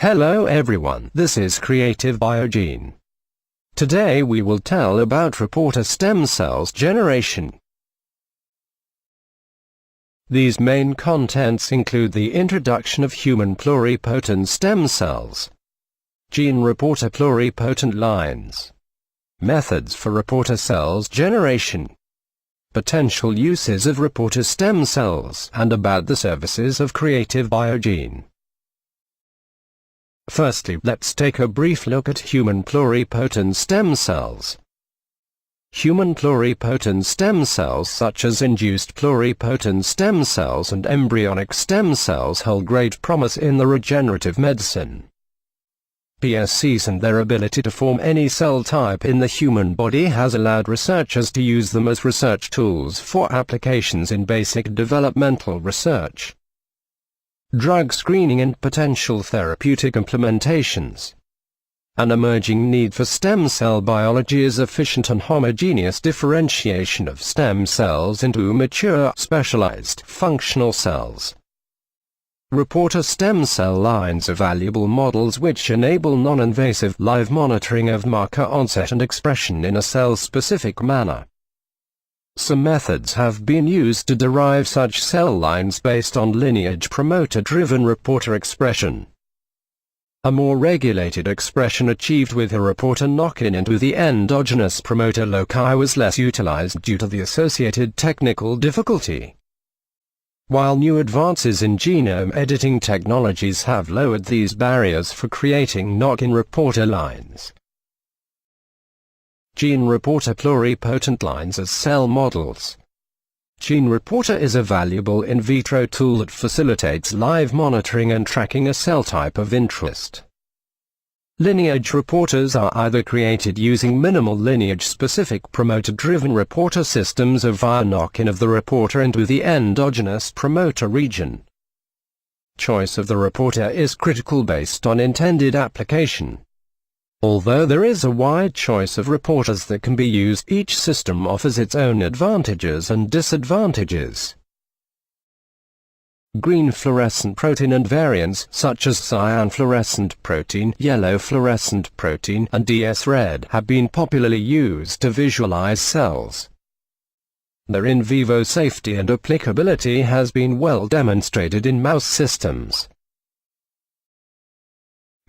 Hello everyone, this is Creative Biogene. Today we will tell about reporter stem cells generation. These main contents include the introduction of human pluripotent stem cells, gene reporter pluripotent lines, methods for reporter cells generation, potential uses of reporter stem cells, and about the services of Creative Biogene. Firstly, let's take a brief look at human pluripotent stem cells. Human pluripotent stem cells such as induced pluripotent stem cells and embryonic stem cells hold great promise in the regenerative medicine. PSCs and their ability to form any cell type in the human body has allowed researchers to use them as research tools for applications in basic developmental research, drug screening and potential therapeutic implementations. An emerging need for stem cell biology is efficient and homogeneous differentiation of stem cells into mature, specialized, functional cells. Reporter stem cell lines are valuable models which enable non-invasive, live monitoring of marker onset and expression in a cell-specific manner. Some methods have been used to derive such cell lines based on lineage promoter-driven reporter expression. A more regulated expression achieved with a reporter knock-in into the endogenous promoter loci was less utilized due to the associated technical difficulty. While new advances in genome editing technologies have lowered these barriers for creating knock-in reporter lines. Gene reporter pluripotent lines as cell models. Gene reporter is a valuable in vitro tool that facilitates live monitoring and tracking a cell type of interest. Lineage reporters are either created using minimal lineage-specific promoter-driven reporter systems or via knock-in of the reporter into the endogenous promoter region. Choice of the reporter is critical based on intended application. Although there is a wide choice of reporters that can be used, each system offers its own advantages and disadvantages. Green fluorescent protein and variants such as cyan fluorescent protein, yellow fluorescent protein, and DS-red have been popularly used to visualize cells. Their in vivo safety and applicability has been well demonstrated in mouse systems.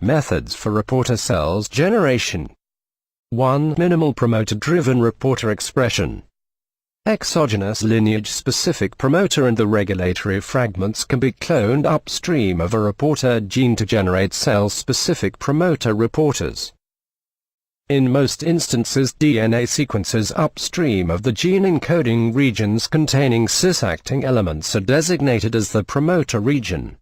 Methods for reporter cells generation. 1. Minimal promoter-driven reporter expression. Exogenous lineage-specific promoter and the regulatory fragments can be cloned upstream of a reporter gene to generate cell-specific promoter reporters. In most instances, DNA sequences upstream of the gene encoding regions containing cis-acting elements are designated as the promoter region.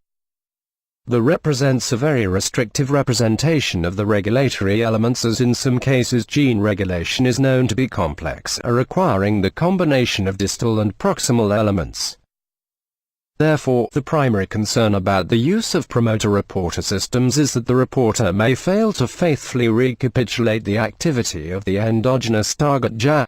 This represents a very restrictive representation of the regulatory elements, as in some cases gene regulation is known to be complex, requiring the combination of distal and proximal elements. Therefore, the primary concern about the use of promoter-reporter systems is that the reporter may fail to faithfully recapitulate the activity of the endogenous target gene.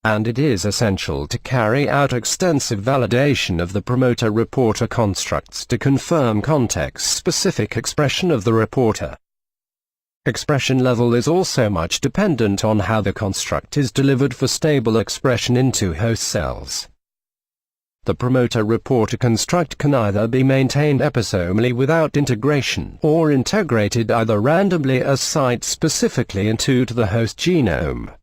And it is essential to carry out extensive validation of the promoter-reporter constructs to confirm context-specific expression of the reporter. Expression level is also much dependent on how the construct is delivered for stable expression into host cells. The promoter-reporter construct can either be maintained episomally without integration, or integrated either randomly or site-specifically into the host genome.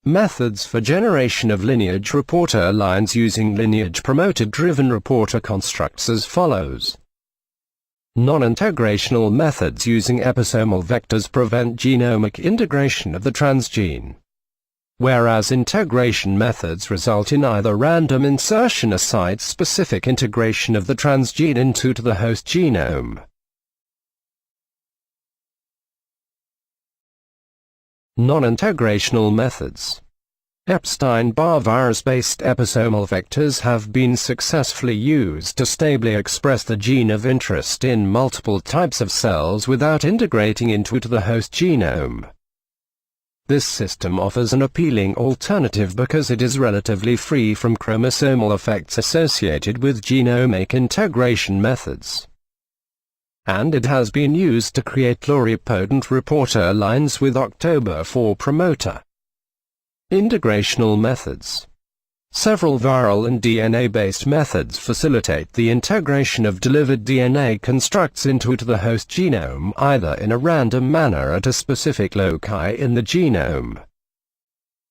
Methods for generation of lineage reporter lines using lineage promoter-driven reporter constructs as follows. Non-integrational methods using episomal vectors prevent genomic integration of the transgene, whereas integration methods result in either random insertion or site-specific integration of the transgene into the host genome. Non-integrational methods. Epstein-Barr virus-based episomal vectors have been successfully used to stably express the gene of interest in multiple types of cells without integrating into the host genome. This system offers an appealing alternative because it is relatively free from chromosomal effects associated with genomic integration methods. And it has been used to create pluripotent reporter lines with October 4 promoter. Integrational methods. Several viral and DNA-based methods facilitate the integration of delivered DNA constructs into the host genome either in a random manner at a specific loci in the genome.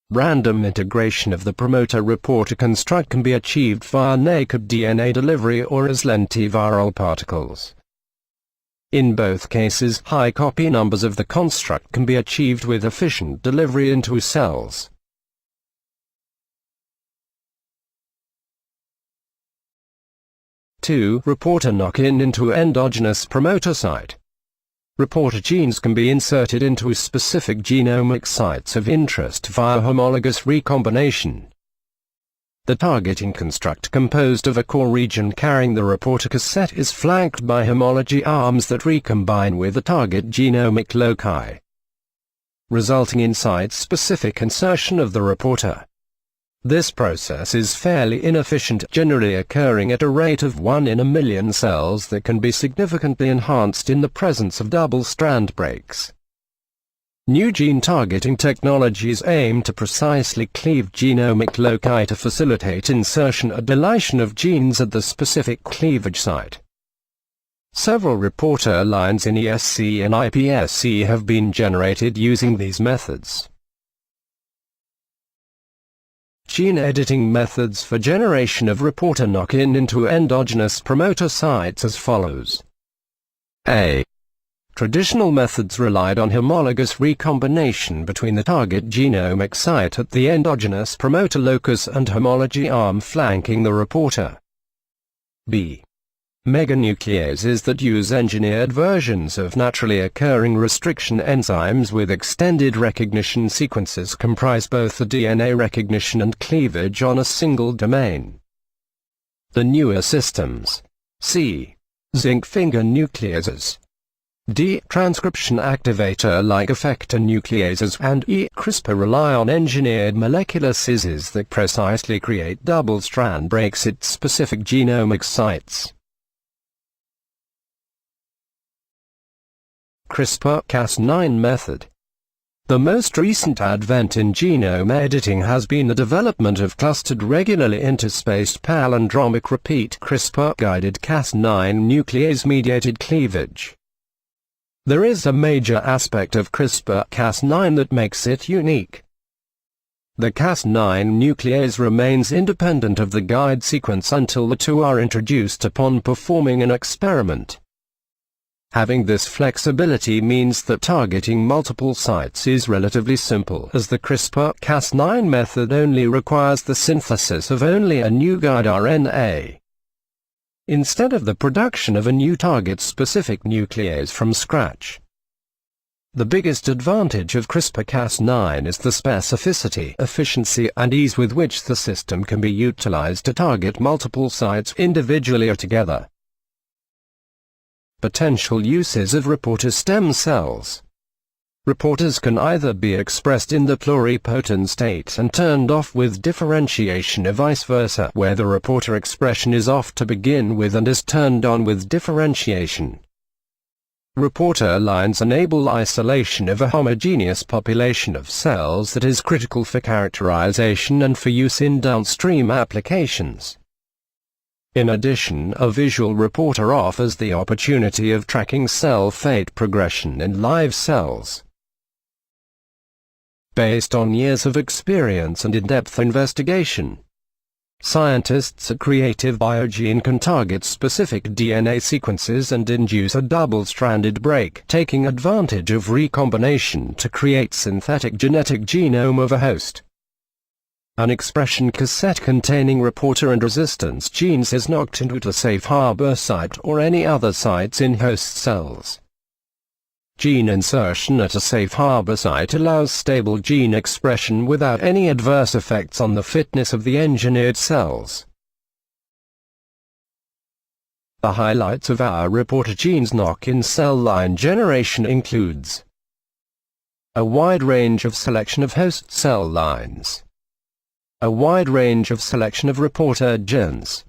Random integration of the promoter-reporter construct can be achieved via naked DNA delivery or as lentiviral particles. In both cases, high copy numbers of the construct can be achieved with efficient delivery into cells. Reporter knock-in into endogenous promoter site. Reporter genes can be inserted into specific genomic sites of interest via homologous recombination. The targeting construct composed of a core region carrying the reporter cassette is flanked by homology arms that recombine with the target genomic loci, resulting in site-specific insertion of the reporter. This process is fairly inefficient, generally occurring at a rate of 1 in a million cells that can be significantly enhanced in the presence of double-strand breaks. New gene targeting technologies aim to precisely cleave genomic loci to facilitate insertion or deletion of genes at the specific cleavage site. Several reporter lines in ESC and iPSC have been generated using these methods. Gene editing methods for generation of reporter knock-in into endogenous promoter sites as follows. A. Traditional methods relied on homologous recombination between the target genomic site at the endogenous promoter locus and homology arm flanking the reporter. B. Meganucleases that use engineered versions of naturally occurring restriction enzymes with extended recognition sequences comprise both the DNA recognition and cleavage on a single domain. The newer systems. C. Zinc finger nucleases. D. Transcription activator-like effector nucleases and E. CRISPR rely on engineered molecular scisses that precisely create double-strand breaks at specific genomic sites. CRISPR-Cas9 method. The most recent advent in genome editing has been the development of clustered regularly interspaced palindromic repeat CRISPR-guided Cas9 nuclease-mediated cleavage. There is a major aspect of CRISPR-Cas9 that makes it unique. The Cas9 nuclease remains independent of the guide sequence until the two are introduced upon performing an experiment. Having this flexibility means that targeting multiple sites is relatively simple, as the CRISPR-Cas9 method only requires the synthesis of only a new guide RNA, instead of the production of a new target-specific nuclease from scratch. The biggest advantage of CRISPR-Cas9 is the specificity, efficiency, and ease with which the system can be utilized to target multiple sites individually or together. Potential uses of reporter stem cells. Reporters can either be expressed in the pluripotent state and turned off with differentiation, or vice versa, where the reporter expression is off to begin with and is turned on with differentiation. Reporter lines enable isolation of a homogeneous population of cells that is critical for characterization and for use in downstream applications. In addition, a visual reporter offers the opportunity of tracking cell fate progression in live cells. Based on years of experience and in-depth investigation, scientists at Creative Biogene can target specific DNA sequences and induce a double-stranded break, taking advantage of recombination to create synthetic genetic genome of a host. An expression cassette containing reporter and resistance genes is knocked into a safe harbor site or any other sites in host cells. Gene insertion at a safe harbor site allows stable gene expression without any adverse effects on the fitness of the engineered cells. The highlights of our reporter genes knock-in cell line generation includes A wide range of selection of host cell lines. A wide range of selection of reporter genes.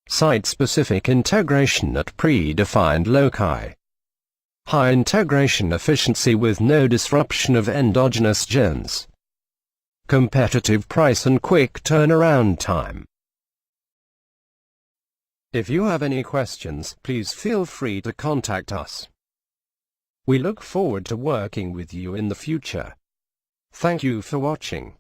Site-specific integration at predefined loci. High integration efficiency with no disruption of endogenous genes. Competitive price and quick turnaround time. If you have any questions, please feel free to contact us. We look forward to working with you in the future. Thank you for watching.